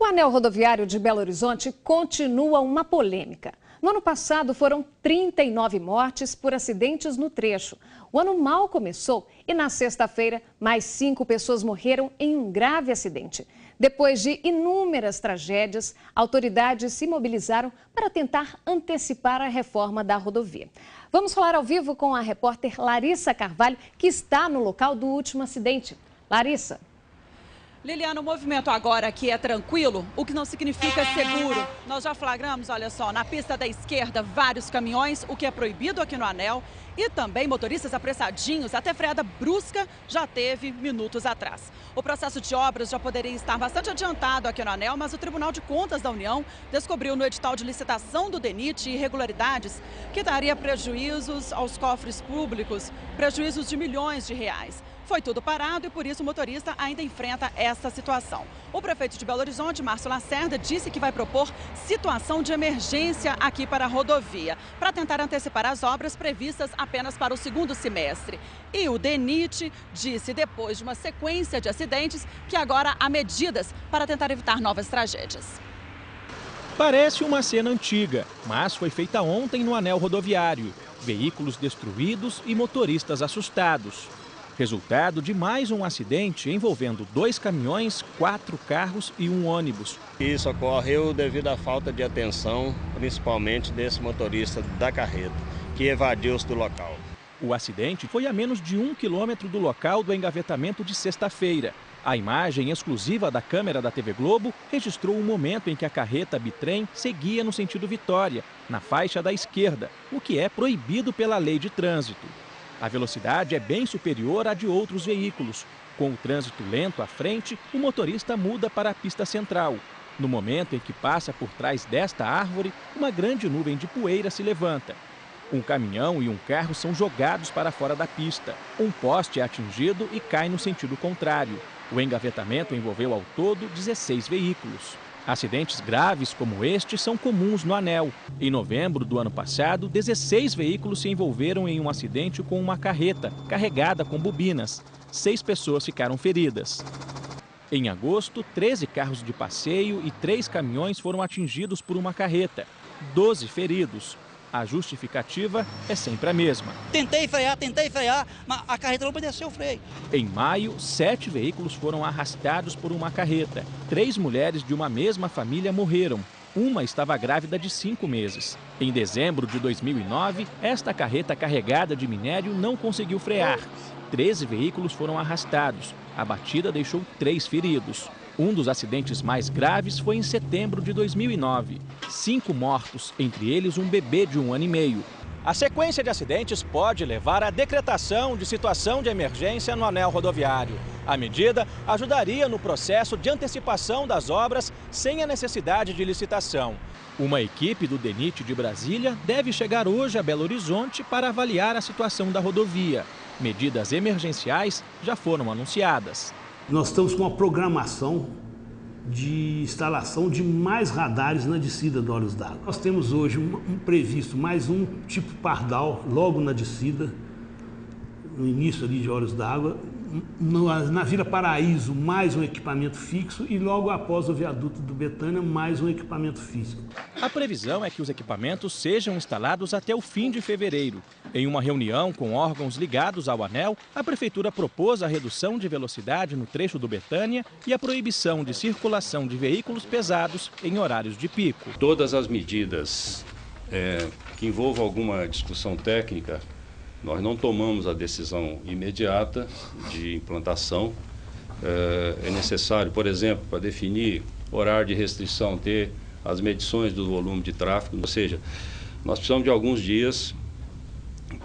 O anel rodoviário de Belo Horizonte continua uma polêmica. No ano passado foram 39 mortes por acidentes no trecho. O ano mal começou e na sexta-feira mais 5 pessoas morreram em um grave acidente. Depois de inúmeras tragédias, autoridades se mobilizaram para tentar antecipar a reforma da rodovia. Vamos falar ao vivo com a repórter Larissa Carvalho, que está no local do último acidente. Larissa. Liliana, o movimento agora aqui é tranquilo, o que não significa seguro. Nós já flagramos, olha só, na pista da esquerda, vários caminhões, o que é proibido aqui no anel. E também motoristas apressadinhos, até freada brusca já teve minutos atrás. O processo de obras já poderia estar bastante adiantado aqui no anel, mas o Tribunal de Contas da União descobriu no edital de licitação do DENIT irregularidades que daria prejuízos aos cofres públicos, prejuízos de milhões de reais. Foi tudo parado e por isso o motorista ainda enfrenta essa situação. O prefeito de Belo Horizonte, Márcio Lacerda, disse que vai propor situação de emergência aqui para a rodovia, para tentar antecipar as obras previstas apenas para o segundo semestre. E o DENIT disse, depois de uma sequência de acidentes, que agora há medidas para tentar evitar novas tragédias. Parece uma cena antiga, mas foi feita ontem no anel rodoviário. Veículos destruídos e motoristas assustados. Resultado de mais um acidente envolvendo 2 caminhões, 4 carros e um ônibus. Isso ocorreu devido à falta de atenção, principalmente desse motorista da carreta, que evadiu-se do local. O acidente foi a menos de 1 quilômetro do local do engavetamento de sexta-feira. A imagem exclusiva da câmera da TV Globo registrou o momento em que a carreta bitrem seguia no sentido Vitória, na faixa da esquerda, o que é proibido pela lei de trânsito. A velocidade é bem superior à de outros veículos. Com o trânsito lento à frente, o motorista muda para a pista central. No momento em que passa por trás desta árvore, uma grande nuvem de poeira se levanta. Um caminhão e um carro são jogados para fora da pista. Um poste é atingido e cai no sentido contrário. O engavetamento envolveu ao todo 16 veículos. Acidentes graves como este são comuns no anel. Em novembro do ano passado, 16 veículos se envolveram em um acidente com uma carreta carregada com bobinas. 6 pessoas ficaram feridas. Em agosto, 13 carros de passeio e 3 caminhões foram atingidos por uma carreta. 12 feridos. A justificativa é sempre a mesma. Tentei frear, mas a carreta não obedeceu o freio. Em maio, 7 veículos foram arrastados por uma carreta. 3 mulheres de uma mesma família morreram. Uma estava grávida de 5 meses. Em dezembro de 2009, esta carreta carregada de minério não conseguiu frear. 13 veículos foram arrastados. A batida deixou 3 feridos. Um dos acidentes mais graves foi em setembro de 2009. 5 mortos, entre eles um bebê de 1 ano e meio. A sequência de acidentes pode levar à decretação de situação de emergência no anel rodoviário. A medida ajudaria no processo de antecipação das obras sem a necessidade de licitação. Uma equipe do DENIT de Brasília deve chegar hoje a Belo Horizonte para avaliar a situação da rodovia. Medidas emergenciais já foram anunciadas. Nós estamos com uma programação de instalação de mais radares na descida do Olhos d'Água. Nós temos hoje previsto mais um tipo Pardal logo na descida, no início ali de Olhos d'Água. Na Vila Paraíso, mais um equipamento fixo e logo após o viaduto do Betânia, mais um equipamento fixo. A previsão é que os equipamentos sejam instalados até o fim de fevereiro. Em uma reunião com órgãos ligados ao anel, a Prefeitura propôs a redução de velocidade no trecho do Betânia e a proibição de circulação de veículos pesados em horários de pico. Todas as medidas que envolvam alguma discussão técnica, nós não tomamos a decisão imediata de implantação. É necessário, por exemplo, para definir horário de restrição, ter as medições do volume de tráfego. Ou seja, nós precisamos de alguns dias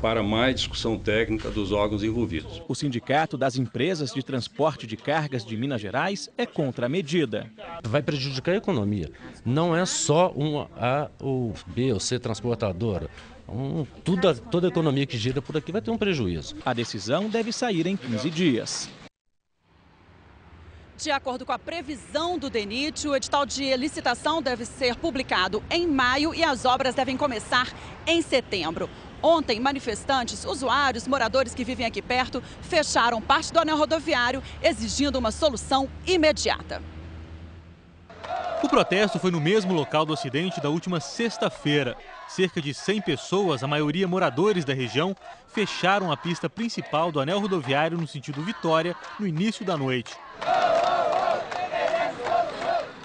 para mais discussão técnica dos órgãos envolvidos. O Sindicato das Empresas de Transporte de Cargas de Minas Gerais é contra a medida. Vai prejudicar a economia. Não é só uma A ou B ou C transportadora. Toda a economia que gira por aqui vai ter um prejuízo. A decisão deve sair em 15 dias. De acordo com a previsão do DENIT, o edital de licitação deve ser publicado em maio e as obras devem começar em setembro. Ontem, manifestantes, usuários, moradores que vivem aqui perto, fecharam parte do anel rodoviário, exigindo uma solução imediata. O protesto foi no mesmo local do acidente da última sexta-feira. Cerca de 100 pessoas, a maioria moradores da região, fecharam a pista principal do anel rodoviário no sentido Vitória no início da noite.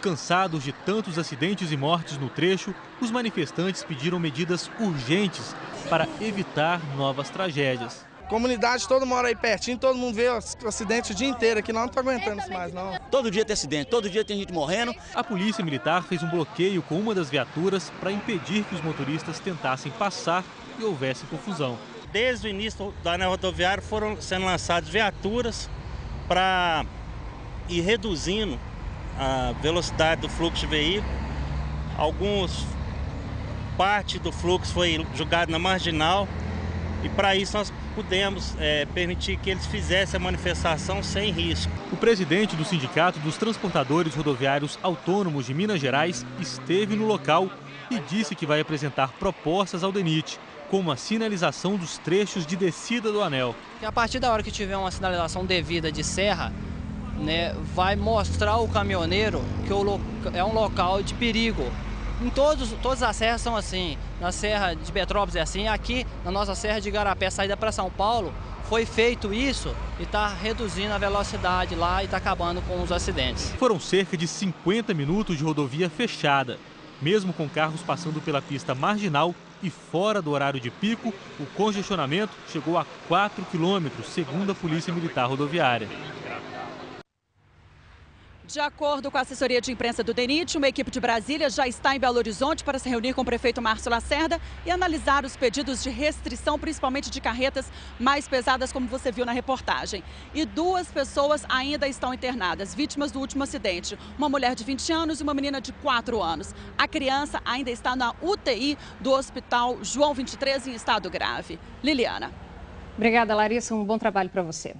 Cansados de tantos acidentes e mortes no trecho, os manifestantes pediram medidas urgentes para evitar novas tragédias. Comunidade, todo mundo mora aí pertinho, todo mundo vê o acidente o dia inteiro aqui, nós não estamos aguentando isso mais, não. Todo dia tem acidente, todo dia tem gente morrendo. A polícia militar fez um bloqueio com uma das viaturas para impedir que os motoristas tentassem passar e houvesse confusão. Desde o início do anel rodoviário foram sendo lançadas viaturas para ir reduzindo a velocidade do fluxo de veículo. Parte do fluxo foi jogado na marginal e para isso nós pudemos permitir que eles fizessem a manifestação sem risco. O presidente do Sindicato dos Transportadores Rodoviários Autônomos de Minas Gerais esteve no local e disse que vai apresentar propostas ao DENIT, como a sinalização dos trechos de descida do anel. A partir da hora que tiver uma sinalização devida de serra, vai mostrar ao caminhoneiro que é um local de perigo. Em todas as serras são assim. Na Serra de Petrópolis é assim. Aqui, na nossa Serra de Igarapé, saída para São Paulo, foi feito isso e está reduzindo a velocidade lá e está acabando com os acidentes. Foram cerca de 50 minutos de rodovia fechada. Mesmo com carros passando pela pista marginal e fora do horário de pico, o congestionamento chegou a 4 quilômetros, segundo a Polícia Militar Rodoviária. De acordo com a assessoria de imprensa do DENIT, uma equipe de Brasília já está em Belo Horizonte para se reunir com o prefeito Márcio Lacerda e analisar os pedidos de restrição, principalmente de carretas mais pesadas, como você viu na reportagem. E 2 pessoas ainda estão internadas, vítimas do último acidente. Uma mulher de 20 anos e uma menina de 4 anos. A criança ainda está na UTI do Hospital João 23 em estado grave. Liliana. Obrigada, Larissa. Um bom trabalho para você.